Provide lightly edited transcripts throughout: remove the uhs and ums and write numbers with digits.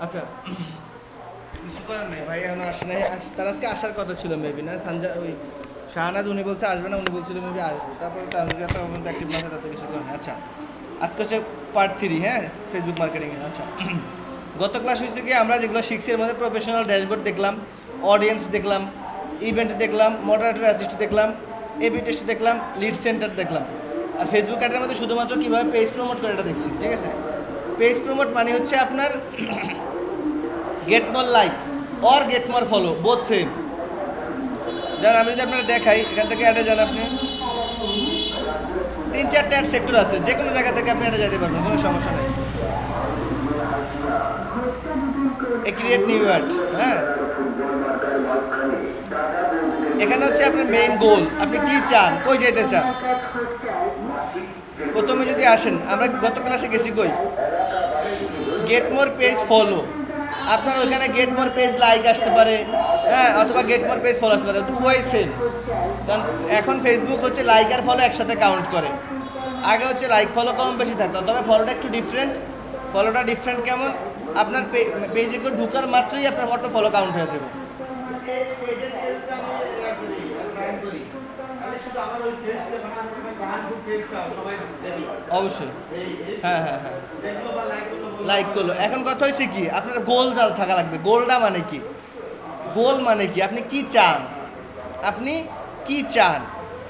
আচ্ছা, কিছু করার নেই ভাই, এখন আসে নাই। তার আজকে আসার কথা ছিল মেবি, না সানজা ওই শাহনাজ উনি বলছে আসবে না, উনি বলছিল মেবি আসবে, তারপরে তাহলে এত পর্যন্ত অ্যাক্টিভ না থাকে তাতে কিছু করেন। আচ্ছা, আজকে হচ্ছে পার্ট 3, হ্যাঁ, ফেসবুক মার্কেটিংয়ে। আচ্ছা, গত ক্লাস হচ্ছে কি আমরা যেগুলো শিখছি এর মধ্যে প্রফেশনাল ড্যাশবোর্ড দেখলাম, অডিয়েন্স দেখলাম, ইভেন্ট দেখলাম, মডারেটর অ্যাসিস্ট দেখলাম, এবি টেস্ট দেখলাম, লিড সেন্টার দেখলাম। আর ফেসবুক অ্যাডের মধ্যে শুধুমাত্র কীভাবে পেজ প্রমোট করে এটা দেখছি, ঠিক আছে? পেজ প্রমোট মানে হচ্ছে আপনার get more like or get more follow, both same. যেমন আমি যদি আপনারা দেখাই, এখান থেকে অ্যাডে যান আপনি, 3-4টে অ্যাড সেক্টর আছে, যে কোনো জায়গা থেকে আপনি অ্যাডে যেতে পারবেন, কোনো সমস্যা নেই। এ ক্রিয়েট নিউ অ্যাড, হ্যাঁ, এখানে হচ্ছে আপনার মেইন গোল, আপনি কি চান, কই যেতে চান। প্রথমে যদি আসেন, আমরা গত ক্লাসে গেছি কই, গেট মোর পেজ ফলো। আপনার ওইখানে গেট মোর পেজ লাইক আসতে পারে, হ্যাঁ, অথবা গেট মোর পেজ ফলো আসতে পারে, উভয় সেম। কারণ এখন ফেসবুক হচ্ছে লাইক আর ফলো একসাথে কাউন্ট করে। আগে হচ্ছে লাইক ফলো কম বেশি থাকতো, তবে ফলোটা একটু ডিফারেন্ট। ফলোটা ডিফারেন্ট কেমন, আপনার পেজে কেউ ঢুকার মাত্রই আপনার ফটো ফলো কাউন্ট হয়ে যাবে। অবশ্যই, হ্যাঁ হ্যাঁ হ্যাঁ, লাইক করলো। এখন কথা হয়েছে কি, আপনার গোল যা থাকা লাগবে। গোলটা মানে কি, গোল মানে কি, আপনি কি চান, আপনি কি চান।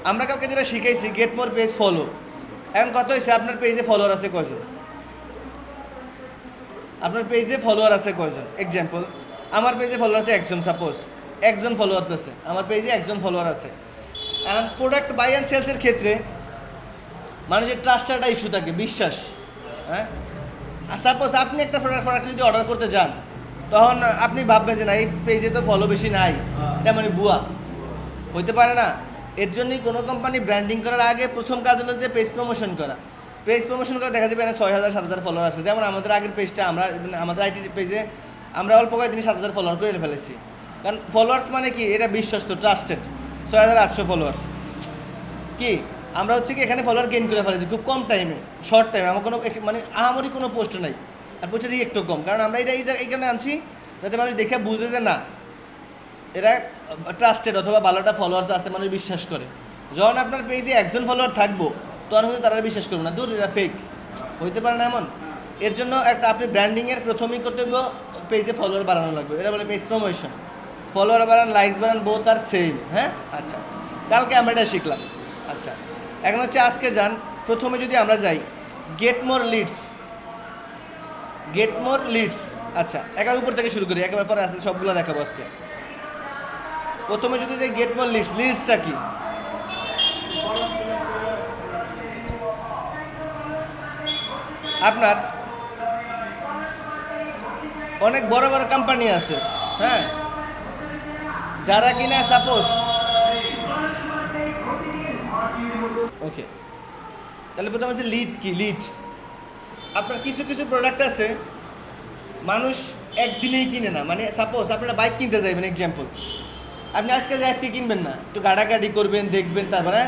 আমরা কালকে যেটা শিখাইছি গেট মোর পেজ ফলো। এখন কথা হয়েছে আপনার পেজে ফলোয়ার আছে কয়জন, আপনার পেজে ফলোয়ার আছে কয়জন। এক্সাম্পল, আমার পেজে ফলোয়ার আছে একজন, সাপোজ একজন ফলোয়ার্স আছে আমার পেজে, একজন ফলোয়ার আছে। এখন প্রোডাক্ট বাই অ্যান্ড সেলসের ক্ষেত্রে মানুষের ট্রাস্টের একটা ইস্যু থাকে, বিশ্বাস। হ্যাঁ, সাপোজ আপনি একটা প্রোডাক্ট যদি অর্ডার করতে যান, তখন আপনি ভাববেন যে না, এই পেজে তো ফলো বেশি নাই, এটা মানে ভুয়া, হইতে পারে না। এর জন্যই কোনো কোম্পানি ব্র্যান্ডিং করার আগে প্রথম কাজ হলো যে পেজ প্রমোশন করা। পেজ প্রমোশন করে দেখা যাবে না 6,000-7,000 ফলোয়ার আছে। যেমন আমাদের আগের পেজটা, আমরা আমাদের আইটি পেজে আমরা অল্প কয়েকদিন 7,000 ফলোয়ার করে ফেলেছি। কারণ ফলোয়ার্স মানে কি, এটা বিশ্বস্ত, ট্রাস্টেড। 6,800 ফলোয়ার কি, আমরা হচ্ছে কি এখানে ফলোয়ার গেইন করে ফেলেছি খুব কম টাইমে, শর্ট টাইমে। আমার কোনো মানে আহামরি কোনো পোস্ট নাই, আর পোস্টের একটু কম, কারণ আমরা এটা এই কারণে আনছি যাতে মানুষ দেখে বুঝে যে না, এরা ট্রাস্টেড অথবা ভালোটা ফলোয়ার্স আছে, মানুষ বিশ্বাস করে। যখন আপনার পেজে একজন ফলোয়ার থাকবো, তখন কিন্তু তারা বিশ্বাস করবে না, দূর এরা ফেক, হইতে পারে না এমন। এর জন্য একটা আপনি ব্র্যান্ডিংয়ের প্রথমেই কর্তব্য পেজে ফলোয়ার বাড়ানো লাগবে, এটা বলে পেজ প্রমোশন। ফলোয়ার বাড়ান, লাইকস বাড়ান, বোথ আর সেম। হ্যাঁ, আচ্ছা, কালকে আমরা এটা শিখলাম। আচ্ছা, এখন হচ্ছে আজকে যান, প্রথমে যদি আমরা যাই get more Leeds, get more Leeds. আচ্ছা, একের উপর থেকে শুরু করি, একেবারে পরে আসছে সবগুলো দেখাবো আজকে। প্রথমে যদি যাই গেট মোর লিডস, লিডসটা কি, আপনার অনেক বড় বড় কোম্পানি আছে, হ্যাঁ, যারা কিনা সাপোজ, ওকে, তাহলে প্রথমে হচ্ছে লিড কি, লিড। আপনার কিছু কিছু প্রোডাক্ট আছে মানুষ একদিনেই কিনে না, মানে সাপোজ আপনারা বাইক কিনতে যাবেন এক্সাম্পল, আপনি আজকে কিনবেন না, একটু গাড়াগাড়ি করবেন, দেখবেন, তারপরে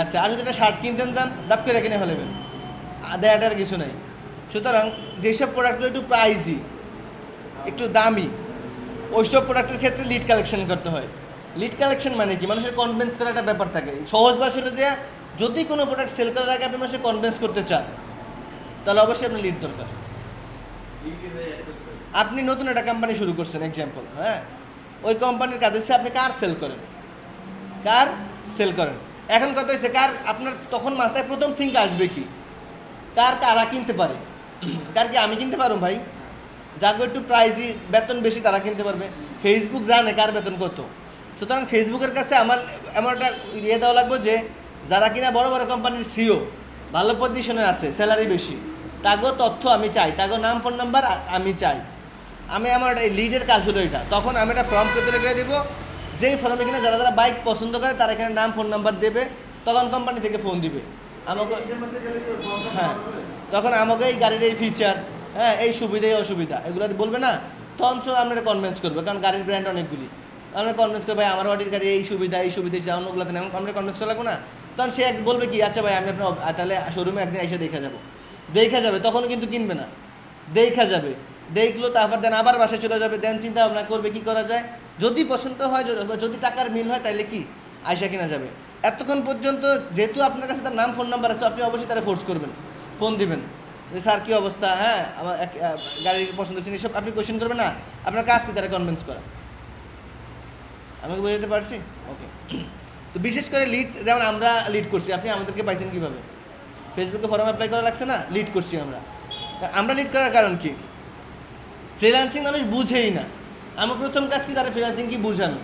আচ্ছা। আর যদি একটা শার্ট কিনতেন যান, দাপ করে কিনে ফেলেবেন, দেয়াটার কিছু নাই। সুতরাং যেসব প্রোডাক্টগুলো একটু প্রাইজি, একটু দামি, ওইসব প্রোডাক্টের ক্ষেত্রে লিড কালেকশন করতে হয়। লিড কালেকশন মানে কি, মানুষের কনভিন্স করার একটা ব্যাপার থাকে। সহজ ভাষায় যে যদি কোনো প্রোডাক্ট সেল করার আগে আপনি মানুষের কনভিন্স করতে চান, তাহলে অবশ্যই আপনার লিড দরকার। আপনি নতুন একটা কোম্পানি শুরু করছেন এক্সাম্পল, হ্যাঁ, ওই কোম্পানির কাজ হচ্ছে আপনি কার সেল করেন, কার সেল করেন। এখন কথা হচ্ছে কার, আপনার তখন মাথায় প্রথম থিঙ্ক আসবে কি, কার কারা কিনতে পারে, কার কি আমি কিনতে পারবো ভাই, যাকে একটু প্রাইজি, বেতন বেশি, তারা কিনতে পারবে। ফেসবুক জানে কার বেতন কত, সুতরাং ফেসবুকের কাছে আমার এমন একটা ইয়ে দেওয়া লাগবে যে যারা কিনা বড় বড় কোম্পানির সিও, ভালো পজিশনে আছে, স্যালারি বেশি, তাগো তথ্য আমি চাই, তাগো নাম, ফোন নাম্বার আমি চাই। আমি আমার এই লিডের কাজ হলো এটা। তখন আমি একটা ফর্ম তৈরি করে দেবো, যেই ফর্মে কিনা যারা যারা বাইক পছন্দ করে তারা এখানে নাম, ফোন নাম্বার দেবে, তখন কোম্পানি থেকে ফোন দিবে আমাকে, হ্যাঁ, তখন আমাকে এই গাড়ির এই ফিচার, হ্যাঁ, এই সুবিধা, এই অসুবিধা, এগুলো বলবে না, তখন সব আপনারা কনভিন্স করবে, কারণ গাড়ির ব্র্যান্ড অনেকগুলি। আমরা কনভিন্স করবো ভাই আমার অডির গাড়ি এই সুবিধা, এই সুবিধা, অন্যগুলোতে এমন আমরা কনভিন্স করা লাগবো না। তখন সে বলবে কি, আচ্ছা ভাই আমি আপনার তাহলে শোরুমে একদিন এসে দেখা যাবো, দেখা যাবে, তখনও কিন্তু কিনবে না, দেখা যাবে। দেখলো, তারপর দেন আবার বাসায় চলে যাবে, দেন চিন্তা ভাবনা করবে কী করা যায়, যদি পছন্দ হয়, যদি টাকার মিল হয়, তাহলে কি আয়সা কিনা যাবে। এতক্ষণ পর্যন্ত যেহেতু আপনার কাছে তার নাম ফোন নাম্বার আছে, আপনি অবশ্যই তারা ফোর্স করবেন, ফোন দিবেন যে স্যার কী অবস্থা, হ্যাঁ আমার গাড়ি পছন্দ হচ্ছে, এসব আপনি কোয়েশ্চেন করবেন না, আপনার কাজ কি তারা কনভিন্স করা। আমাকে বুঝাতে পারছি? ওকে। তো বিশেষ করে লিড, যেমন আমরা লিড করছি, আপনি আমাদেরকে পাইছেন কীভাবে? ফেসবুকে ফর্ম অ্যাপ্লাই করা লাগছে না, লিড করছি আমরা। আমরা লিড করার কারণ কি? ফ্রিল্যান্সিং মানুষ বুঝেই না। আমার প্রথম কাজ কি তারা ফ্রিল্যান্সিং কি বুঝানো।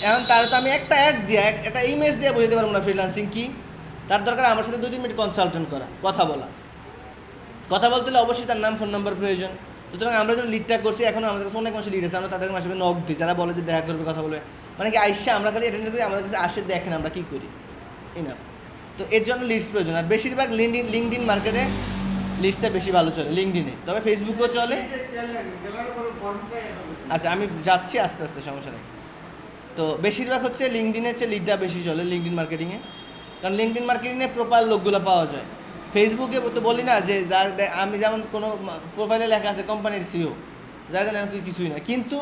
এখন তারা তো আমি একটা অ্যাড দিয়ে, একটা ইমেজ দিয়ে বুঝাতে পারবো না ফ্রিল্যান্সিং কি। তার দরকার আমার সাথে 2-3 মিনিট কনসালটেন্ট করা, কথা বলা। কথা বলতে হলে অবশ্যই তার নাম ফোন নাম্বার প্রয়োজন। সুতরাং আমরা যখন লিডটা করছি, এখনও আমাদের কাছে অনেক মানুষ লিড আছে, আমরা তাদের মাসে নক দিই, যারা বলে যে দেখা করবে, কথা বলবে, মানে কি আইসা আমরা খালি অ্যাটেন্ড করি, আমাদের কাছে আসে দেখেন আমরা কী করি, ইনাফ। তো এর জন্য লিডস প্রয়োজন। আর বেশিরভাগ লিঙ্কডিন মার্কেটে লিডসটা বেশি ভালো চলে, লিঙ্কডিনে, তবে ফেসবুকেও চলে। আচ্ছা আমি যাচ্ছি আস্তে আস্তে, সমস্যা নেই। তো বেশিরভাগ হচ্ছে লিঙ্কডিনের চেয়ে লিডটা বেশি চলে লিঙ্কডিন মার্কেটিংয়ে, কারণ লিঙ্কডিন মার্কেটিংয়ে প্রোফাইল লোকগুলো পাওয়া যায়। ফেসবুকে তো বলি না যে যা আমি যেমন কোনো প্রোফাইলে লেখা আছে কোম্পানির সিও, যা জানেন এমন কিছুই না, কিন্তু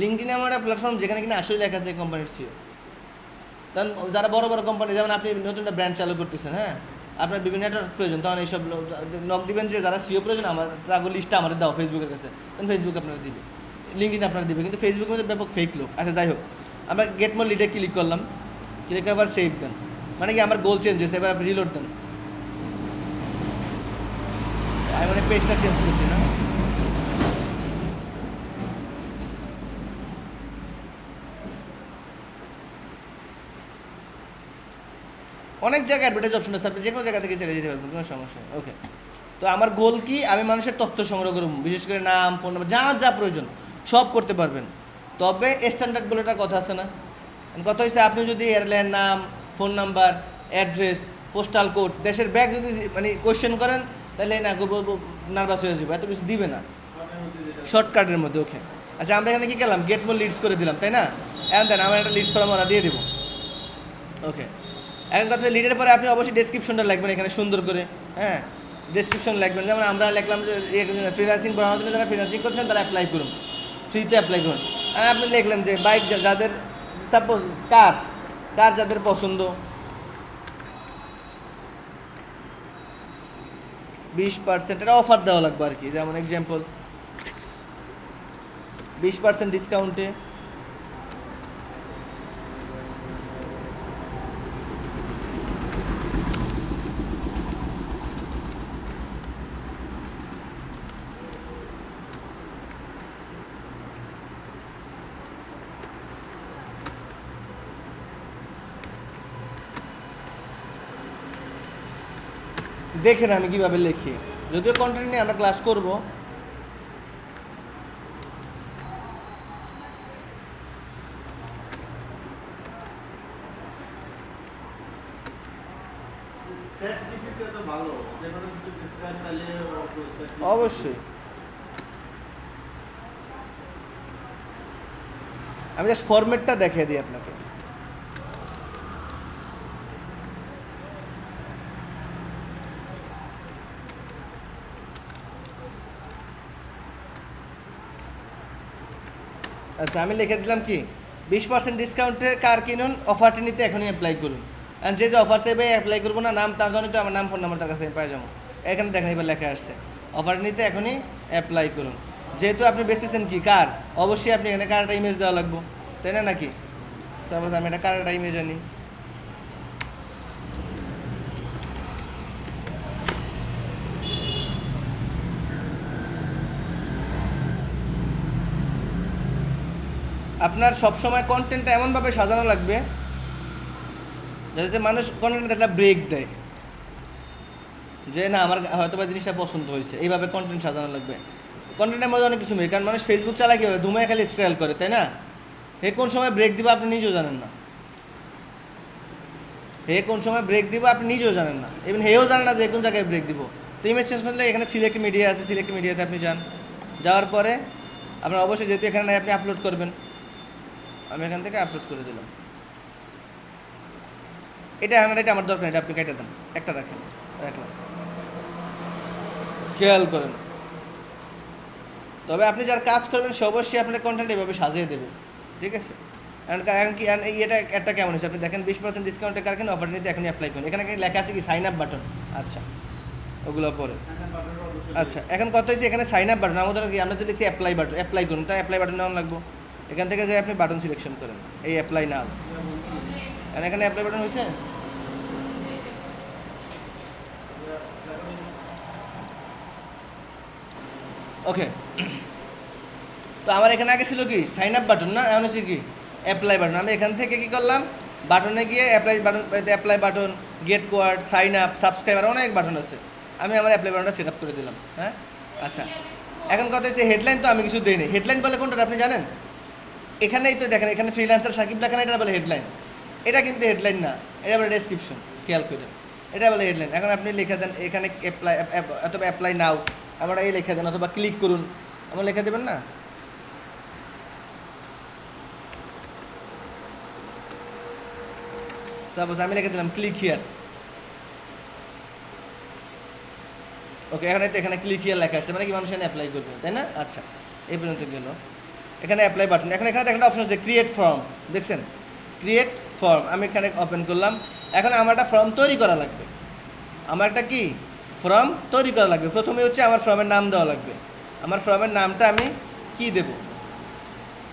লিঙ্কডিনে আমার একটা প্ল্যাটফর্ম যেখানে কিনা আসলে লেখা আছে কোম্পানির সিও। কারণ যারা বড় বড় কোম্পানি, যেমন আপনি নতুন একটা ব্র্যান্ড চালু করতেছেন, হ্যাঁ আপনার বিভিন্ন নেটওয়ার্ক প্রয়োজন, তখন এইসব নক দিবেন যে যারা সিও প্রয়োজন, আমার তাদের লিস্টটা আমাদের দাও ফেসবুকের কাছে, তখন ফেসবুক আপনারা দিবে, লিঙ্কডিন আপনারা দিবে। কিন্তু ফেসবুকের মধ্যে ব্যাপক ফেক লোক। আচ্ছা যাই হোক, আমরা গেট মোর লিডে ক্লিক করলাম, ক্লিক আবার সেভ দেন, মানে কি আমার গোল চেঞ্জ হয়েছে, এবার আপনি রিলোড দেন। আমি মানে পেজটা চেঞ্জ করছি না। অনেক জায়গায় অ্যাডভার্টাইজ অপশন আছে, আপনি যে কোনো জায়গা থেকে চলে যেতে পারবেন, কোনো সমস্যা নেই। ওকে। তো আমার গোল কি, আমি মানুষের তথ্য সংগ্রহ করব, বিশেষ করে নাম, ফোন নাম্বার, যা যা প্রয়োজন সব করতে পারবেন। তবে স্ট্যান্ডার্ড বলে একটা কথা আছে না, কথা হচ্ছে আপনি যদি এয়ারলাইন নাম, phone number, address, postal code, দেশের ব্যাগ যদি মানে কোয়েশ্চেন করেন, তাহলে না নার্ভাস হয়ে যাবে, এত কিছু দিবে না শর্টকাটের মধ্যে। ওকে। আচ্ছা আমরা এখানে কী করলাম, গেট মোর লিডস করে দিলাম, তাই না? এখন দেন আমার একটা লিডস ফর্ম ওরা দিয়ে দেবো। ওকে। এখন কথা লিডের পরে আপনি অবশ্যই ডেসক্রিপশনটা লিখবেন এখানে সুন্দর করে, হ্যাঁ ডেসক্রিপশন লিখবেন। যেমন আমরা লিখলাম যে ফ্রিল্যান্সিং বানানোর জন্য যারা ফ্রিল্যান্সিং করছেন তারা অ্যাপ্লাই করুন, ফ্রিতে অ্যাপ্লাই করুন। আপনি লিখলেন যে বাইক যাদের সাপোজ কার যাদের পছন্দ, 20% এটা অফার দেওয়া লাগবে আর কি, যেমন এক্সাম্পল 20% ডিসকাউন্টে দেখেন আমি কীভাবে লিখি, যদিও কন্টেন্ট নিয়ে আমরা ক্লাস করব। অবশ্যই আমি জাস্ট ফরম্যাটটা দেখিয়ে দিই আপনাকে। আচ্ছা আমি লিখে দিলাম কি, 20% ডিসকাউন্টে কার কিনুন, অফারটি নিতে এখনই অ্যাপ্লাই করুন। আর যে অফার চাইবে অ্যাপ্লাই করবো না, নাম তার জন্য তো আমার নাম ফোন নাম্বার তার কাছে পাই যাবো। এখানে দেখেন এবার লেখা আসছে অফার নিতে এখনই অ্যাপ্লাই করুন। যেহেতু আপনি বেচতেছেন কি কার, অবশ্যই আপনি এখানে কার একটা ইমেজ দেওয়া লাগবে, তাই না নাকি? সাপোজ আমি এটা কার একটা ইমেজ আনি, আপনার সবসময় কন্টেন্টটা এমনভাবে সাজানো লাগবে যাতে মানুষ কন্টেন্টে একটা ব্রেক দেয়, যে না আমার হয়তো বা জিনিসটা পছন্দ হয়েছে, এইভাবে কন্টেন্ট সাজানো লাগবে। কন্টেন্টের মধ্যে অনেক কিছু নেই, কারণ মানুষ ফেসবুক চালায় কীভাবে, ধুমায় খালি স্ক্রল করে, তাই না? হে কোন সময় ব্রেক দিব আপনি নিজেও জানেন না, হে কোন সময় ব্রেক দিব আপনি নিজেও জানেন না, ইভেন হেও জানে না যে কোন জায়গায় ব্রেক দিব। তো ইমেজ চেঞ্জ করলে এখানে সিলেক্ট মিডিয়া আছে, সিলেক্ট মিডিয়াতে আপনি যান, যাওয়ার পরে আপনার অবশ্যই যেহেতু এখানে আপনি আপলোড করবেন, আমি এখান থেকে আপলোড করে দিলাম। এটা এটা আমার দরকার, এটা আপনি কেটে দেন, একটা রাখেন, রাখলাম। খেয়াল করেন তবে আপনি যারা কাজ করবেন সে অবশ্যই আপনার কন্টেন্ট এভাবে সাজিয়ে দেবে, ঠিক আছে। কারণ কি এটা একটা কেমন হচ্ছে, আপনি দেখেন 20% ডিসকাউন্টের কারণে অফার নিতে এখনই অ্যাপ্লাই করুন। এখানে লেখা আছে কি সাইন আপ বাটন, আচ্ছা ওগুলো পরে। আচ্ছা এখন কত হয়েছে এখানে সাইন আপ বাটন, আমাদের কি আমরা তো লিখছি অ্যাপ্লাই বাটন, অ্যাপ্লাই করুন, তাই অ্যাপ্লাই বাটন নেওয়া লাগবো। এখান থেকে যে আপনি বাটন সিলেকশন করেন, এই অ্যাপ্লাই নাও, আর এখানে অ্যাপ্লাই বাটন হয়েছে। ওকে, তো আমার এখানে আগে ছিল কি সাইন আপ বাটন না, এখন হচ্ছে কি অ্যাপ্লাই বাটন। আমি এখান থেকে কি করলাম, বাটনে গিয়ে অ্যাপ্লাই বাটন, গেট কোয়ার্ড, সাইন আপ, সাবস্ক্রাইবার, অনেক বাটন আছে। আমি আমার অ্যাপ্লাই বাটনটা সেট আপ করে দিলাম। হ্যাঁ আচ্ছা, এখন কথা হচ্ছে হেডলাইন তো আমি কিছু দিইনি। হেডলাইন বলে কোনটা আপনি জানেন? এখানেই তো দেখেন, এখানে ফ্রিল্যান্সার সাকিব লেখা না, এটা বলে হেডলাইন। এটা কিন্তু হেডলাইন না, এটা বলে ডেসক্রিপশন, খেয়াল করে এটা বলে হেডলাইন। এখন আপনি লিখে দেন এখানে অ্যাপ্লাই অথবা অ্যাপ্লাই নাও, আমরা এই লিখে দেন, অথবা ক্লিক করুন, আমার লিখে দেবেন না। সাপোজ আমি লিখে দিলাম ক্লিক হিয়ার। ওকে, এখানে ক্লিক হিয়ার লেখা আসছে, মানে কি মানুষ এখানে অ্যাপ্লাই করবে, তাই না? আচ্ছা, এই পর্যন্ত গেল। এখানে অ্যাপ্লাই বাটন, এখানে দেখেন অপশন আছে ক্রিয়েট ফর্ম, দেখছেন ক্রিয়েট ফর্ম। আমি এখানে ওপেন করলাম। এখন আমার একটা ফর্ম তৈরি করা লাগবে, আমার একটা কি ফর্ম তৈরি করা লাগবে। প্রথমে হচ্ছে আমার ফর্মের নাম দেওয়া লাগবে। আমার ফর্মের নামটা আমি কি দেব?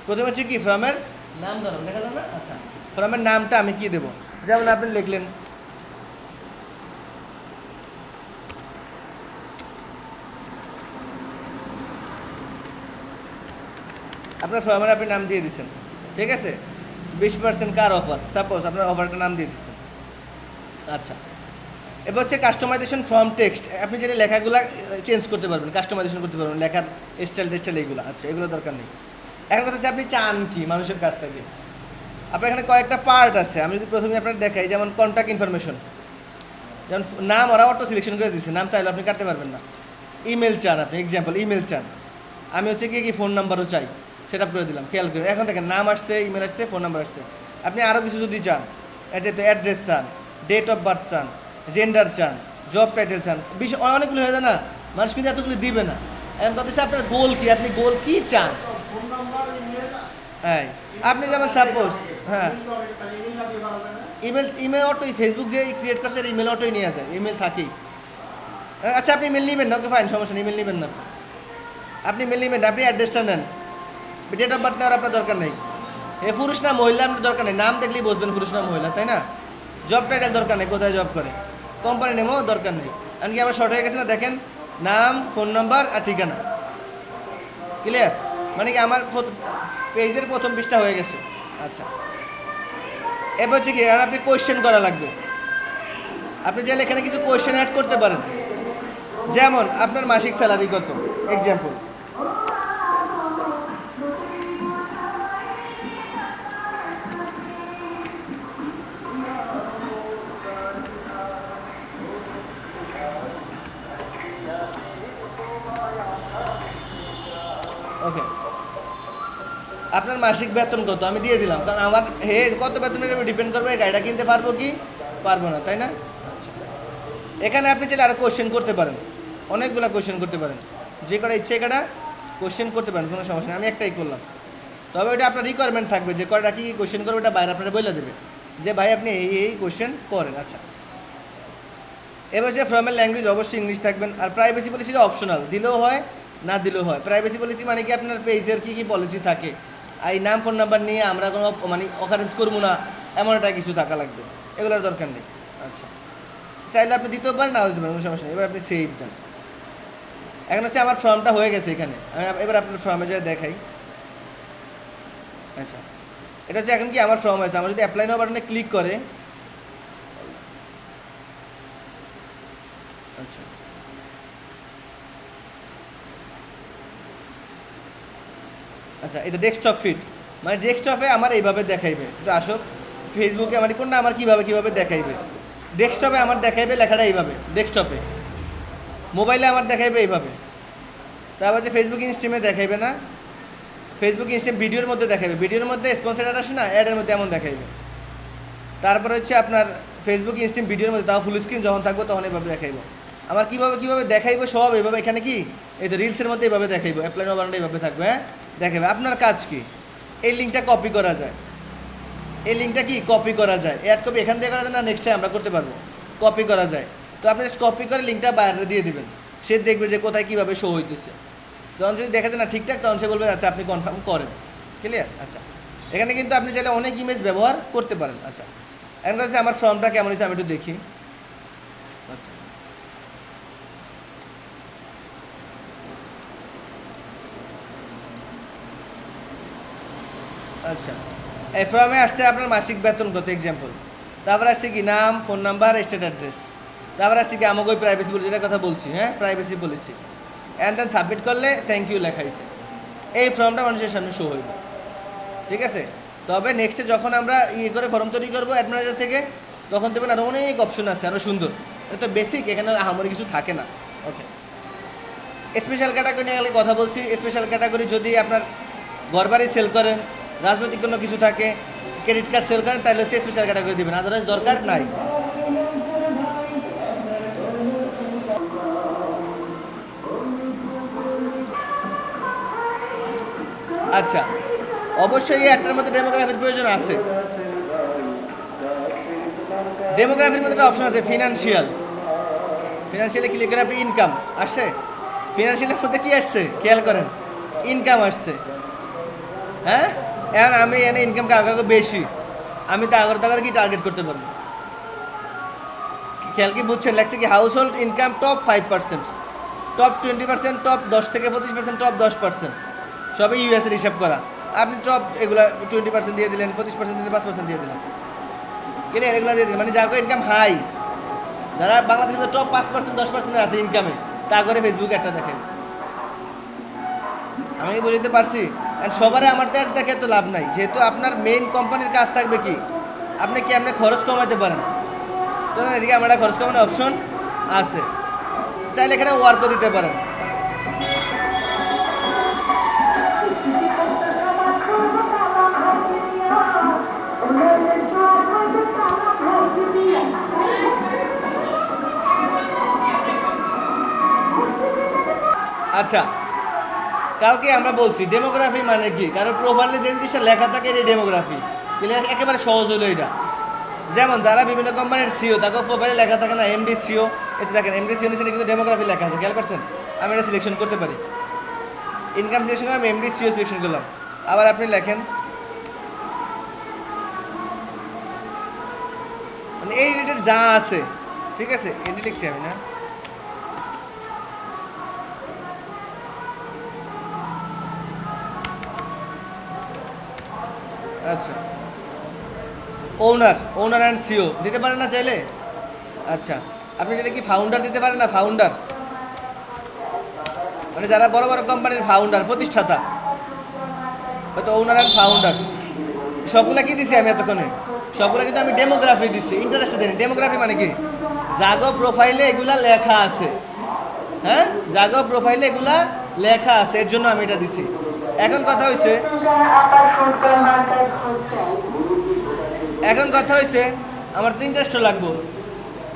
প্রথমে হচ্ছে কি ফর্মের নাম দেওয়া, দেখা যাবে না? আচ্ছা, ফর্মের নামটা আমি কি দেব? যেমন আপনি লিখলেন আপনার ফর্মের আপনি নাম দিয়ে দিচ্ছেন, ঠিক আছে। 20% কার অফার, সাপোজ আপনার অফারটার নাম দিয়ে দিচ্ছেন। আচ্ছা, এবার হচ্ছে কাস্টমাইজেশন ফর্ম টেক্সট। আপনি যেটা লেখাগুলো চেঞ্জ করতে পারবেন, কাস্টমাইজেশন করতে পারবেন, লেখার স্টাইল এইগুলো। আচ্ছা, এগুলো দরকার নেই। এখন কথা হচ্ছে আপনি চান কি মানুষের কাছ থেকে। আপনার এখানে কয়েকটা পার্ট আছে, আমি যদি প্রথমে আপনার দেখাই, যেমন কন্ট্যাক্ট ইনফরমেশন, যেমন নাম ওরা অটো সিলেকশন করে দিচ্ছে, নাম চাইলে আপনি কাটতে পারবেন না। ইমেল চান আপনি, এক্সাম্পল ইমেল চান, আমি হচ্ছে কি ফোন নাম্বারও চাই, সেট আপ করে দিলাম, খেয়াল করে। এখন দেখেন নাম আসছে, ইমেল আসছে, ফোন নাম্বার আসছে। আপনি আরও কিছু যদি চান, এটাতে অ্যাড্রেস চান, ডেট অফ বার্থ চান, জেন্ডার চান, জব টাইটেল চান, বিষয় অনেকগুলো হয়ে যায় না, মানুষ কিন্তু এতগুলো দিবে না। এখন কথা হচ্ছে আপনার গোল কি, আপনি গোল কি চান। হ্যাঁ, আপনি যেমন সাপোজ, হ্যাঁ ইমেল অটোই, ফেসবুক যে ক্রিয়েট করছে ইমেল অটোই নিয়ে আসে, ইমেল থাকেই। আচ্ছা, আপনি ইমেল নেবেন না, ওকে ফাইন, সমস্যা নেই, ইমেল নেবেন না, আপনি ইমেল নেবেন, আপনি অ্যাড্রেসটা নেন, ডেট অফ বার্থ নেওয়ার আপনার দরকার নেই। এ পুরুষ না মহিলা আপনার দরকার নেই, নাম দেখলেই বুঝবেন পুরুষ না মহিলা, তাই না? জব টাইটেল দরকার নেই, কোথায় জব করে, কোম্পানি নেমও দরকার নেই। এমনকি আমার শর্ট হয়ে গেছে না, দেখেন নাম, ফোন নাম্বার আর ঠিকানা, ক্লিয়ার। মানে কি আমার পেজের প্রথম পৃষ্ঠা হয়ে গেছে। আচ্ছা, এবার হচ্ছে কি, আর আপনি কোয়েশ্চেন করা লাগবে। আপনি চাইলে এখানে কিছু কোয়েশ্চেন অ্যাড করতে পারেন, যেমন আপনার মাসিক স্যালারি কত, এক্সাম্পল। ওকে, আপনার মাসিক বেতন কত, আমি দিয়ে দিলাম, কারণ আমার কত বেতনের উপর ডিপেন্ড করবে গাড়িটা কিনতে পারবো কি পারবো না, তাই না? আচ্ছা, এখানে আপনি চাইলে আরও কোয়েশ্চেন করতে পারেন, অনেকগুলো কোয়েশ্চেন করতে পারেন, যে কটা ইচ্ছে কটা কোয়েশ্চেন করতে পারেন, কোনো সমস্যা নেই। আমি একটাই করলাম, তবে ওইটা আপনার রিকোয়ারমেন্ট থাকবে যে কটা কী কোয়েশ্চেন করবে, ওটা বাইরে আপনারা বলে দেবে যে ভাই আপনি এই কোয়েশ্চেন করেন। আচ্ছা, এবার যে ফর্মের ল্যাঙ্গুয়েজ অবশ্যই ইংলিশ থাকবেন। আর প্রাইভেসি পলিসিটা অপশনাল, দিলেও হয় না দিলেও হয়। প্রাইভেসি পলিসি মানে কি আপনার পেজের কী কী পলিসি থাকে, আর এই নাম ফোন নাম্বার নিয়ে আমরা কোনো মানে অকারেন্স করবো না, এমন একটা কিছু থাকা লাগবে, এগুলোর দরকার নেই। আচ্ছা, চাইলে আপনি দিতেও পারেন, নাও দিতে পারেন, কোনো সমস্যা নেই। এবার আপনি সেভ দেন। এখন হচ্ছে আমার ফর্মটা হয়ে গেছে এখানে, আমি এবার আপনার ফর্মে যা দেখাই। আচ্ছা, এটা হচ্ছে এখন কি আমার ফর্ম হয়েছে। আমার যদি অ্যাপ্লাই নাও বাটনে ক্লিক করে, আচ্ছা আচ্ছা, এটা ডেস্কটপ ফিট, মানে ডেস্কটপে আমার এইভাবে দেখাইবে। এটা আসো ফেসবুকে আমার কোনটা আমার কীভাবে দেখাইবে, ডেস্কটপে আমার দেখাইবে লেখাটা এইভাবে, ডেস্কটপে। মোবাইলে আমার দেখাইবে এইভাবে। তারপর যে ফেসবুক ইনস্ট্রিমে দেখাইবে না, ফেসবুক ইনস্ট্রিম ভিডিওর মধ্যে দেখাইবে, ভিডিওর মধ্যে স্পন্সর অ্যাড আসে না, অ্যাডের মধ্যে এমন দেখাইবে। তারপর হচ্ছে আপনার ফেসবুক ইনস্ট্রিম ভিডিওর মধ্যে, তাও ফুল স্ক্রিন যখন থাকবো তখন এইভাবে দেখাইব। আমার কীভাবে কীভাবে দেখাইবো সব এভাবে এখানে কি এই তো রিলসের মধ্যে এইভাবে দেখাইবো, অ্যাপ্লাই নাও বাটনটা এইভাবে থাকবে, হ্যাঁ দেখাবে। আপনার কাজ কি, এই লিঙ্কটা কপি করা যায়, এই লিঙ্কটা কি কপি করা যায়, অ্যাড কপি এখান থেকে করা যায় না, নেক্সট টাইম আমরা করতে পারবো, কপি করা যায়। তো আপনি কপি করে লিঙ্কটা বাইরে দিয়ে দিবেন, সে দেখবে যে কোথায় কীভাবে শো হইতেছে। তখন যদি দেখা যায় না ঠিকঠাক, তখন সে বলবে আচ্ছা আপনি কনফার্ম করেন। ক্লিয়ার? আচ্ছা, এখানে কিন্তু আপনি চাইলে অনেক ইমেজ ব্যবহার করতে পারেন। আচ্ছা, এখন হচ্ছে আমার ফর্মটা কেমন হয়েছে আমি একটু দেখি। আচ্ছা আচ্ছা, এই ফর্মে আসছে আপনার মাসিক বেতন কত এক্সাম্পল, তারপর আসছে কি নাম, ফোন নাম্বার, স্টেট অ্যাড্রেস, তারপর আসছে কি আমাকে ওই প্রাইভেসি পলিসি, যেটার কথা বলছি, হ্যাঁ privacy policy, and then submit করলে থ্যাংক ইউ লেখাইছে। এই ফর্মটা মানুষের সামনে শো হইব, ঠিক আছে। তবে নেক্সটে যখন আমরা ইয়ে করে ফর্ম তৈরি করবো অ্যাড ম্যানেজার থেকে, তখন দেখবেন আরও অনেক অপশন আছে, আরও সুন্দর। এটা তো বেসিক, এখানে আহামরি কিছু থাকে না। ওকে, স্পেশাল ক্যাটাগরি নিয়ে গেলে কথা বলছি। স্পেশাল ক্যাটাগরি যদি আপনার ঘরবাড়ি সেল করেন, রাজনৈতিক কোনো কিছু থাকে, ক্রেডিট কার্ড সেল করেন, তাহলে হচ্ছে স্পেশাল ক্যাটাগরি দেবেন, আদারওয়াইজ দরকার নাই। আচ্ছা, অবশ্যই এই একটার মধ্যে ডেমোগ্রাফির প্রয়োজন আছে। ডেমোগ্রাফির মধ্যে একটা অপশন আছে ফিনান্সিয়াল, ফিনান্সিয়ালে ক্লিক করে আপনি ইনকাম আসছে, ফিনান্সিয়ালের মধ্যে কি আসছে খেয়াল করেন, ইনকাম আসছে। হ্যাঁ, এখন আমি এনে ইনকাম কাউকে বেশি, আমি তো আগর টাকার কি টার্গেট করতে পারবো। খেয়াল কি বুঝছেন, লাগছে কি house hold income top 5%, top 20%, top 10 থেকে 25%, টপ 10%, সবই ইউএসের হিসাব করা। আপনি টপ এগুলা 20% দিয়ে দিলেন, 25% দিলেন, 5% দিয়ে দিলেন, কিনে এগুলো দিয়ে দিলেন, মানে যাকে ইনকাম হাই, যারা বাংলাদেশের মধ্যে টপ 5% 10% আছে ইনকামে, তা করে ফেসবুকে একটা দেখেন। আমি কি বুঝতে পারছি? সবারে আমার দেশ দেখে তো লাভ নাই, যেহেতু আপনার মেইন কোম্পানির কাজ থাকবে কি আপনি কি আপনি খরচ কমাতে পারেন। তো এদিকে আমার একটা খরচ কমানোর অপশন আছে, চাইলে এখানে ওয়ার্কও দিতে পারেন। আচ্ছা, কালকে আমরা বলছি ডেমোগ্রাফি মানে কি, কারণ প্রোফাইলে যে জিনিসটা লেখা থাকে এটা ডেমোগ্রাফি। ক্লিয়ার? একেবারে সহজ হলো এটা। যেমন যারা বিভিন্ন কোম্পানির সিও, তাকে প্রোফাইলে লেখা থাকে না এমডি সিও, এটা দেখেন এমডি সিও নিচে কিন্তু ডেমোগ্রাফি লেখা আছে, খেয়াল করছেন? আমি এটা সিলেকশন করতে পারি, ইনকাম সিলেকশন করে আমি এমডি সিও সিলেকশন করলাম। আবার আপনি লেখেন মানে এই রিলেটেড যা আছে, ঠিক আছে, এটি লিখছি আমি না। আচ্ছা, ওনার অ্যান্ড সিও দিতে পারেন না চাইলে। আচ্ছা, আপনি যেটা কি ফাউন্ডার দিতে পারেন না, ফাউন্ডার মানে যারা বড় বড় কোম্পানির ফাউন্ডার, প্রতিষ্ঠাতা, হয়তো ওনার অ্যান্ড ফাউন্ডার। সবগুলা কি দিছি আমি এতক্ষণে, সবগুলা কিন্তু আমি ডেমোগ্রাফি দিচ্ছি, ইন্টারেস্ট দিই। ডেমোগ্রাফি মানে কি, জাগো প্রোফাইলে এগুলা লেখা আছে, হ্যাঁ জাগো প্রোফাইলে এগুলা লেখা আছে, এর জন্য আমি এটা দিছি। এখন কথা হয়েছে, আমার তো ইন্টারেস্টও লাগবো।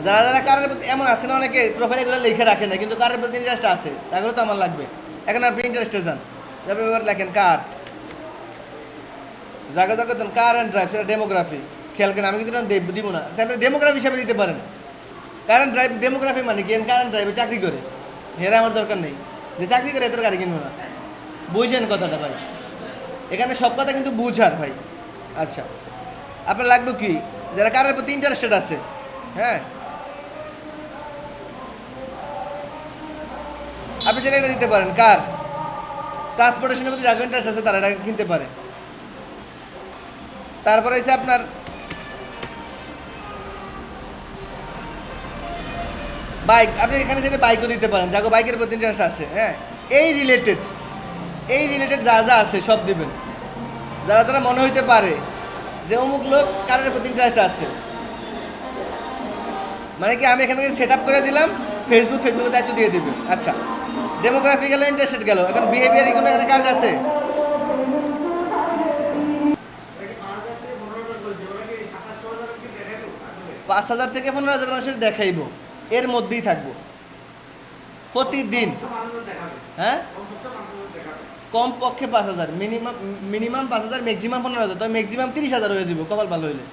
যারা যারা কারের প্রতি এমন আছে না, অনেকে প্রোফাইল এগুলো লিখে রাখে না, কিন্তু কারের প্রতি ইন্টারেস্ট আছে, তাগুলো তো আমার লাগবে। এখন আপনি ইন্টারেস্টে যান, যাবে এবার লেখেন কার, জায়গা জায়গা দেন কার অ্যান্ড ড্রাইভ, সেটা ডেমোগ্রাফি। খেয়াল করেন আমি কিন্তু দিব না, সেটা ডেমোগ্রাফি হিসাবে দিতে পারেন। কারেন্ট ড্রাইভ ডেমোগ্রাফি মানে কি, কারেন্ট ড্রাইভে চাকরি করে, হেরা আমার দরকার নেই, যে চাকরি করে এদের গাড়ি কিনবো না। বুঝছেন কথাটা ভাই? এখানে সব কথা কিন্তু বুঝার ভাই। আচ্ছা, আপনার লাগবে কি, যারা কারের প্রতি ইন্টারেস্টেড আছে, হ্যাঁ আপনি যেটা এটা দিতে পারেন, কার ট্রান্সপোর্টেশনের প্রতি যাদের ইন্টারেস্ট আছে তারা এটা কিনতে পারে। তারপরে হচ্ছে আপনার বাইক, আপনি এখানে সেটা বাইকও দিতে পারেন, যাকে বাইকের প্রতি ইন্টারেস্ট আছে, হ্যাঁ এই রিলেটেড যা যা আছে সব দিবেন। যারা তারা মনে হইতে পারে যে অমুক লোক কারের প্রতি ইন্টারেস্ট আছে, মানে কি আমি এখানে সেট আপ করে দিলাম, ফেসবুকের দায়িত্ব দিয়ে দিবেন। আচ্ছা, ডেমোগ্রাফি গেল, ইন্টারেস্টেড গেল, এখন বিহেভিয়ারি কোনো একটা কাজ আছে। 5,000 থেকে 15,000 মানুষের দেখাইবো, এর মধ্যেই থাকবো। প্রতিদিন। হ্যাঁ, কমপক্ষে 5,000, মিনিমাম 5,000, ম্যাক্সিমাম 15,000, তবে ম্যাক্সিমাম 30,000 হয়ে যাব কপাল ভালো হইলে।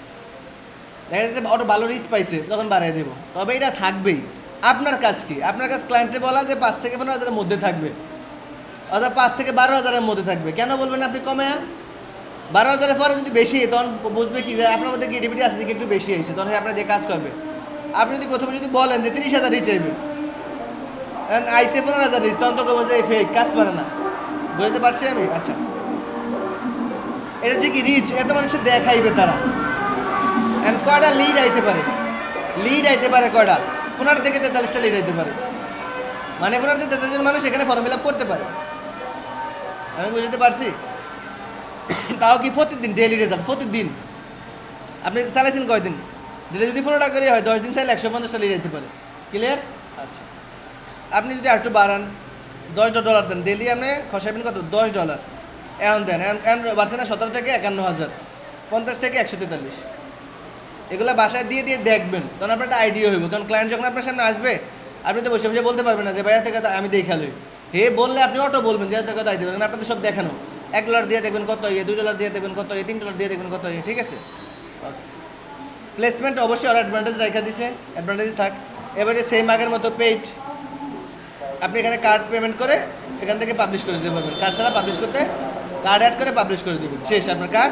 দেখা যাচ্ছে অটো ভালো রিস্ক পাইছে, তখন বাড়াই দেবো, তবে এটা থাকবেই। আপনার কাজ কি? আপনার কাজ ক্লায়েন্টে বলা যে 5 থেকে 15,000-এর মধ্যে থাকবে, অর্থাৎ 5 থেকে 12,000-এর মধ্যে থাকবে। কেন বলবেন আপনি কমে? 12,000-এর পরে যদি বেশি, তখন বুঝবে কি যে আপনার মধ্যে ক্রিয়েটিভিটি আছে, দিকে একটু বেশি হয়েছে, তখন আপনার দিয়ে কাজ করবে। আপনি যদি প্রথমে যদি বলেন যে 30,000 চাইবে, আইসে 15,000 রিচ, তখন তো কবে যে ফেক, কাজ পারে না। বুঝতে পারছি আমি? আচ্ছা, এটা হচ্ছে কি রিচ, এত মানুষের দেখাইবে তারা। কয়টা লিড আইতে পারে? লিড আইতে পারে কয়টা? 15 থেকে 43টা লিড আইতে পারে, মানে 15 থেকে 43 জন মানুষ এখানে ফর্ম ফিল আপ করতে পারে। আমি বুঝতে পারছি। তাও কি প্রতিদিন ডেইলি রেজাল্ট? প্রতিদিন আপনি চালাইছেন কয়দিন? যেটা যদি 15 টাকা করে হয়, 10 দিন চাইলে 150টা লিড আইতে পারে। ক্লিয়ার? আচ্ছা, আপনি যদি আরেকটু বাড়ান, $10 দেন ডেইলি, আপনি খসাবেন কত? $10 এখন দেন। এখন বাড়ছে না 17 থেকে 51,000, 50 থেকে 143। এগুলো বাসায় দিয়ে দিয়ে দেখবেন, তখন আপনার একটা আইডিয়া হইব। কারণ ক্লায়েন্ট যখন আপনার সামনে আসবে, আপনি তো বসে বসে বলতে পারবেন না যে ভাইয়া থেকে আমি দেখা লই। হে বললে আপনি অটো বলবেন যে থেকে তাই দেবেন, আপনাদের সব দেখানো। $1 দিয়ে দেখবেন কত ইয়ে, $2 দিয়ে দেখবেন কত ইয়ে, $3 দিয়ে দেখবেন কত ইয়ে। ঠিক আছে? প্লেসমেন্ট অবশ্যই আর অ্যাডভান্টেজ রেখা দিছে, অ্যাডভান্টেজ থাক। এবারে সেম আগের মতো পেইড, আপনি এখানে কার্ড পেমেন্ট করে এখান থেকে পাবলিশ করে দিতে পারবেন। কার্ড ছাড়া পাবলিশ করতে, কার্ড অ্যাড করে পাবলিশ করে দেবেন, শেষ, আপনার কাজ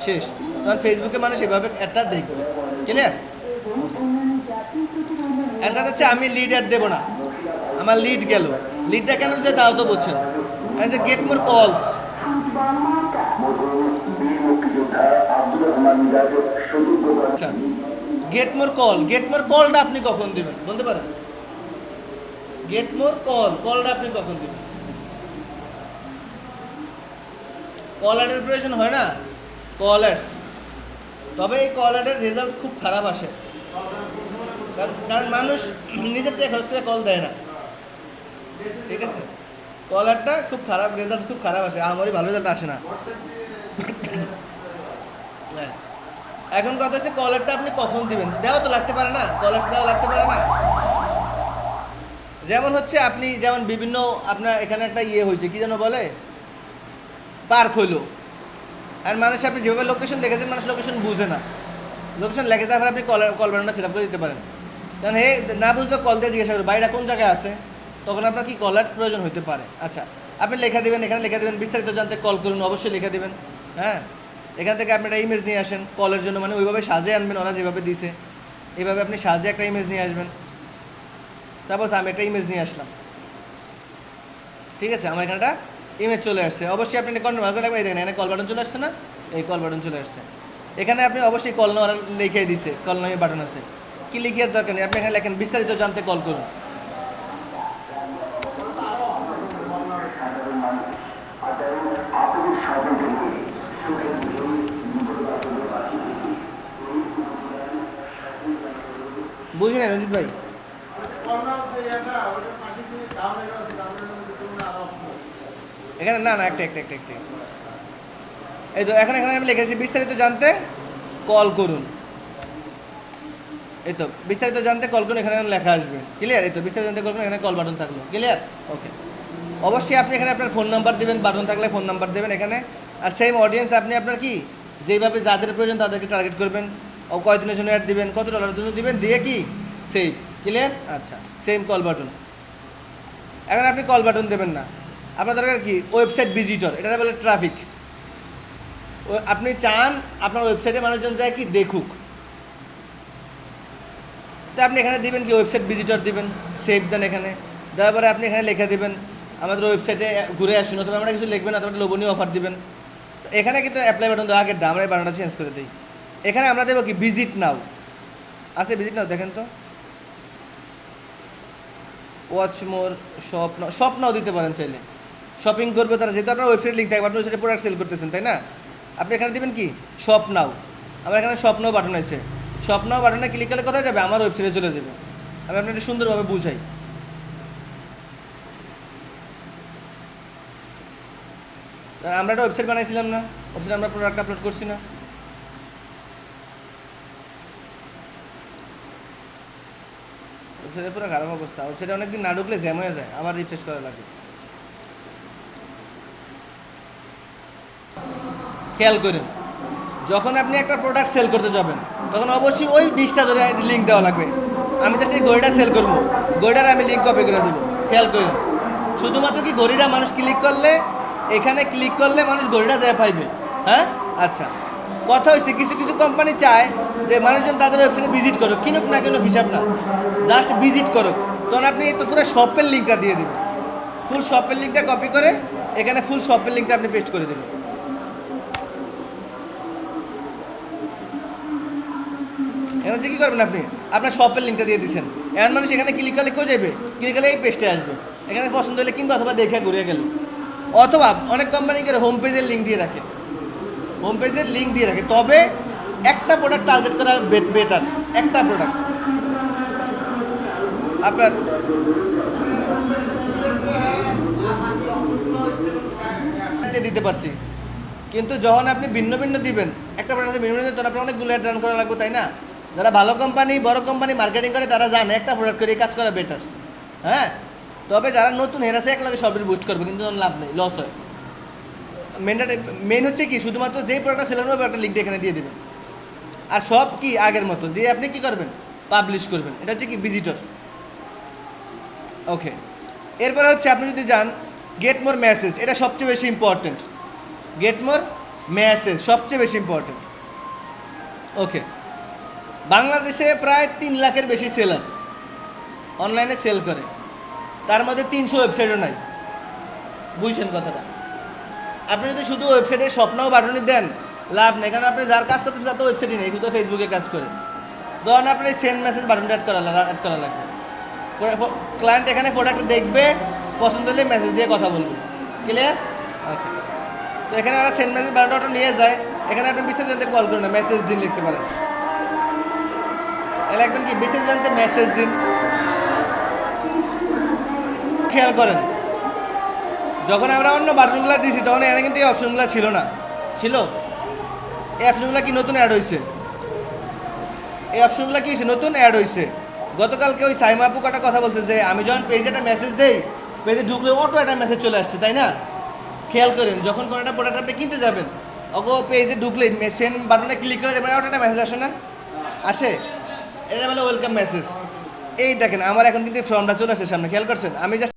শেষ। তখন ফেসবুকে মানুষ এভাবে অ্যাডটা দেখবে। ক্লিয়ার? একটা হচ্ছে আমি লিড অ্যাড দেবো না, আমার লিড গেল, লিডটা কেন দিতে তাও তো বলছেন। আচ্ছা, গেট মোর কলস। আচ্ছা, get more call, get more কলটা আপনি কখন দিবেন বলতে পারেন? গেট মোর কল, কলটা আপনি কখন দিবেন? কল অ্যাডের প্রয়োজন হয় না? কল অ্যাডস, তবে এই কল অ্যাডের রেজাল্ট খুব খারাপ আসে। কারণ মানুষ নিজের থেকে খরচ করে কল দেয় না। ঠিক আছে? কল অ্যাডটা খুব খারাপ, রেজাল্ট খুব খারাপ আসে, আমারই ভালো রেজাল্ট আসে না। হ্যাঁ, এখন কথা হচ্ছে কল অ্যাডটা আপনি কখন দিবেন? দেওয়া তো লাগতে পারে না, কল অ্যাডস দেওয়া লাগতে পারে না। যেমন হচ্ছে আপনি যেমন বিভিন্ন, আপনার এখানে একটা ইয়ে হয়েছে, কি যেন বলে, পার্ক হইলো, আর মানুষ আপনি যেভাবে লোকেশন লিখেছেন, মানুষ লোকেশন বুঝে না। লোকেশন লেখে যাওয়ার আপনি কল বাটনটা সেট আপ করে দিতে পারেন। কারণ হে না বুঝলে কল দিয়ে জিজ্ঞাসা করবে বাইরে কোন জায়গায় আছে, তখন আপনার কি কলার প্রয়োজন হতে পারে। আচ্ছা, আপনি লেখা দেবেন, এখানে লেখা দেবেন বিস্তারিত জানতে কল করুন, অবশ্যই লেখা দেবেন। হ্যাঁ, এখান থেকে আপনি একটা ইমেজ নিয়ে আসেন কলের জন্য, মানে ওইভাবে সাজিয়ে আনবেন, ওরা যেভাবে দিছে এইভাবে আপনি সাজিয়ে একটা ইমেজ নিয়ে আসবেন। সাপোজ আমি একটা ইমেজ নিয়ে আসলাম, ঠিক আছে, আমার এখানে একটা ইমেজ চলে আসছে। অবশ্যই আপনি কন্ট্রোল করে দেখেন, এখানে কল বাটন চলে আসছে না? এই কল বাটন চলে আসছে। এখানে আপনি অবশ্যই কল নেওয়ার লিখে দিচ্ছে, কল নেওয়ার বাটন আছে। কি লিখিয়ে দরকার নেই, আপনি এখানে লেখেন বিস্তারিত জানতে কল করুন। বুঝি না রঞ্জিত ভাই? এখানে না না, একটা এই তো এখানে আমি লিখেছি বিস্তারিত জানতে কল করুন। এই তো বিস্তারিত জানতে কল করুন, এখানে লেখা আসবে। ক্লিয়ার? এই তো বিস্তারিত জানতে কল করুন, এখানে কল বাটন থাকলো। ক্লিয়ার? ওকে। অবশ্যই আপনি এখানে আপনার ফোন নাম্বার দেবেন, বাটন থাকলে ফোন নাম্বার দেবেন এখানে। আর সেম অডিয়েন্স আপনি আপনার কি যেইভাবে যাদের প্রয়োজন তাদেরকে টার্গেট করবেন, ও কয়দিনের জন্য অ্যাড দিবেন, কত ডলারের জন্য দিবেন, দিয়ে কি সেভ। ক্লিয়ার? আচ্ছা, সেম কল বাটন। এখন আপনি কল বাটন দেবেন না, আপনার দরকার কি ওয়েবসাইট ভিজিটর, এটা বলে ট্রাফিক। আপনি চান আপনার ওয়েবসাইটে মানুষজন যায় কি দেখুক, তো আপনি এখানে দিবেন কি ওয়েবসাইট ভিজিটর দিবেন, সেভ দেন এখানে। দেওয়ার পরে আপনি এখানে লিখে দেবেন আমাদের ওয়েবসাইটে ঘুরে আসুন, অথবা আমরা কিছু লিখবেন, অথবা লোভনীয় অফার দিবেন। এখানে কিন্তু অ্যাপ্লাই বাটন দেওয়া আগের আমরা এই বাটনটা চেঞ্জ করে দিই। এখানে আমরা দেবো কি ভিজিট নাও, আছে ভিজিট নাও, দেখেন তো। ওয়াচ মোর, শপ নাও দিতে পারেন চাইলে, শপিং করবে তারা, যেহেতু আপনার ওয়েবসাইট লিঙ্ক থাকবে, আপনি ওয়েবসাইটে প্রোডাক্ট সেল করতেছেন, তাই না? আপনি এখানে দেবেন কি শপ নাও। আমার এখানে শপ নাও বাটন আছে, শপ নাও বাটনে ক্লিক করলে কোথায় যাবে? আমার ওয়েবসাইটে চলে যাবে। আমি আপনাকে সুন্দরভাবে বুঝাই। আমরা একটা ওয়েবসাইট বানাইছিলাম না, ওয়েবসাইট আমরা প্রোডাক্ট আপলোড করছি না? ওয়েবসাইটে পুরো খারাপ অবস্থা, ওয়েবসাইটে অনেকদিন না ঢুকলে জ্যাম হয়ে যায়, আবার রিফ্রেশ করা লাগে। খেয়াল করেন, যখন আপনি একটা প্রোডাক্ট সেল করতে যাবেন তখন অবশ্যই ওই 20টা ধরে লিঙ্ক দেওয়া লাগবে। আমি জাস্ট এই ঘড়িটা সেল করবো, ঘড়িটার আমি লিঙ্ক কপি করে দেবো। খেয়াল করেন, শুধুমাত্র কি ঘড়িটা মানুষ ক্লিক করলে, এখানে ক্লিক করলে মানুষ ঘড়িটা যায় পাইবে। হ্যাঁ, আচ্ছা, কথা হয়েছে কিছু কিছু কোম্পানি চায় যে মানুষজন তাদের ওয়েবসাইটে ভিজিট করুক, কিনুক না কিনুক হিসাব না, জাস্ট ভিজিট করুক। তখন আপনি তো পুরো শপের লিঙ্কটা দিয়ে দেবেন, ফুল শপের লিঙ্কটা কপি করে এখানে ফুল শপের লিঙ্কটা আপনি পেস্ট করে দেবেন। এখন হচ্ছে কী করবেন, আপনি আপনার শপের লিঙ্কটা দিয়ে দিচ্ছেন, এমন মানুষ এখানে ক্লিক করলে কেউ যাবে, ক্লিক করলে এই পেজটে আসবে, এখানে পছন্দ হলে কিনবে অথবা দেখে ঘুরে গেল। অথবা অনেক কোম্পানি করে হোম পেজের লিঙ্ক দিয়ে রাখে, হোম পেজের লিঙ্ক দিয়ে রাখে, তবে একটা প্রোডাক্ট টার্গেট করা বেটার। একটা প্রোডাক্ট আপনার দিতে পারছি, কিন্তু যখন আপনি ভিন্ন ভিন্ন দিবেন, একটা প্রোডাক্ট ভিন্ন ভিন্ন তখন আপনার অনেকগুলো অ্যাড রান করা লাগবে, তাই না? যারা ভালো কোম্পানি, বড় কোম্পানি মার্কেটিং করে তারা জানে একটা প্রোডাক্ট করে এই কাজ করা বেটার। হ্যাঁ, তবে যারা নতুন হেরাছে এক লাগে সবের বুস্ট করবে, কিন্তু লাভ নেই, লস হয়। মেন হচ্ছে কি, শুধুমাত্র যেই প্রোডাক্টটা সেল হবে একটা লিঙ্ক এখানে দিয়ে দেবেন, আর সব কি আগের মতো দিয়ে আপনি কি করবেন, পাবলিশ করবেন। এটা হচ্ছে কি ভিজিটর। ওকে, এরপরে হচ্ছে আপনি যদি যান গেট মোর মেসেজ, এটা সবচেয়ে বেশি ইম্পর্টেন্ট। গেট মোর মেসেজ সবচেয়ে বেশি ইম্পর্টেন্ট। ওকে, বাংলাদেশে প্রায় 3 লাখের বেশি সেলার অনলাইনে সেল করে, তার মধ্যে 300 ওয়েবসাইটও নাই। বুঝছেন কথাটা? আপনি যদি শুধু ওয়েবসাইটে স্বপ্নও বাটনই দেন, লাভ নেই, কারণ আপনি যার কাজ করতেছেন তার তো ওয়েবসাইটই নেই, শুধু ফেসবুকে কাজ করে। ধরুন আপনি সেন্ড মেসেজ বাটনটা অ্যাড করা লাগবে। ক্লায়েন্ট এখানে প্রোডাক্ট দেখবে, পছন্দ হলে মেসেজ দিয়ে কথা বলবে। ক্লিয়ার? ওকে, তো এখানে আমরা সেন্ড মেসেজ বাটনটা নিয়ে যায়, এখানে আপনি বিস্তারিত জানতে কল করুন না, মেসেজ দিন লিখতে পারেন। এ লিখবেন কি, বিস্তারিত জানতে মেসেজ দিন। খেয়াল করেন, যখন আমরা অন্য বাটনগুলো দিয়েছি তখন এখানে কিন্তু এই অপশনগুলো ছিল না। ছিল? এই অপশনগুলো কি নতুন অ্যাড হয়েছে? এই অপশনগুলো কি হয়েছে? নতুন অ্যাড হয়েছে। গতকালকে ওই সাইমা আপু একটা কথা বলছে যে আমি যখন পেজে একটা মেসেজ দেই, পেজে ঢুকলে অটো একটা মেসেজ চলে আসছে, তাই না? খেয়াল করেন, যখন কোনো একটা প্রোডাক্ট আপনি কিনতে যাবেন, ওগো পেজে ঢুকলে সেন্ড বাটনে ক্লিক করে দেবেন, অটো একটা মেসেজ আসে না? আসে, এটা বলে ওয়েলকাম মেসেজ। এই দেখেন আমার এখন কিন্তু ফর্মটা চলে আসছে সামনে, খেয়াল করছেন? আমি জাস্ট